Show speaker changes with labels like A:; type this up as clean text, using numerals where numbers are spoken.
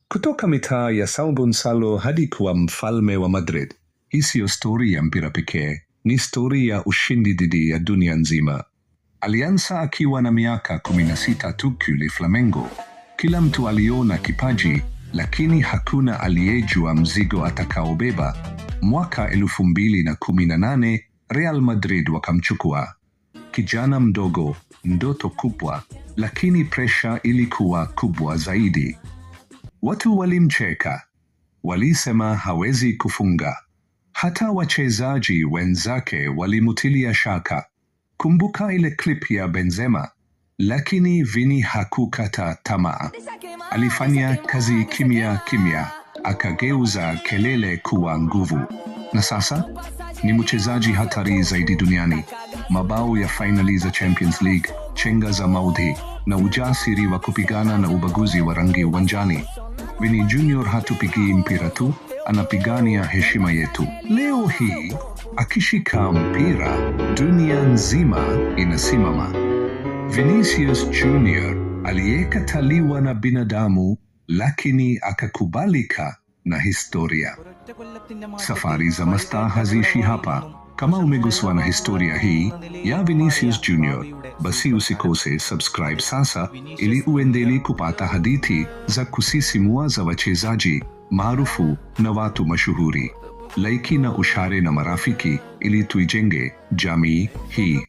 A: Kutoka mitaa ya São Gonçalo hadi kuwa mfalme wa Madrid. Hii siyo stori ya mpira pekee, ni stori ya ushindi dhidi ya dunia nzima. Alianza akiwa na miaka 16 tu kule Flamengo. Kila mtu aliona kipaji, lakini hakuna aliyejua mzigo atakaobeba. Mwaka 2018 Real Madrid wakamchukua. Kijana mdogo, ndoto kubwa, lakini presha ilikuwa kubwa zaidi. Watu walimcheka. Walisema hawezi kufunga. Hata wachezaji wenzake walimutilia shaka. Kumbuka ile clip ya Benzema? Lakini Vini hakukata tamaa. Alifanya kazi kimya kimya, akageuza kelele kuwa nguvu. Na sasa ni mchezaji hatari zaidi duniani. Mabao ya finali za Champions League, chenga za maudhi, na ujasiri wa kupigana na ubaguzi wa rangi uwanjani. Vini Junior hatupigi mpira tu, anapigania heshima yetu. Leo hii, akishika mpira, dunia nzima inasimama. Vinicius Junior aliyekataliwa na binadamu, lakini akakubalika na historia. Safari za mastaa haziishi hapa. Kama umeguswa na historia hii ya Vinicius Junior, basi usikose subscribe sasa ili uendelee kupata hadithi za kusisimua za wachezaji maarufu na watu mashuhuri. Like na ushare na marafiki ili tuijenge jamii hii.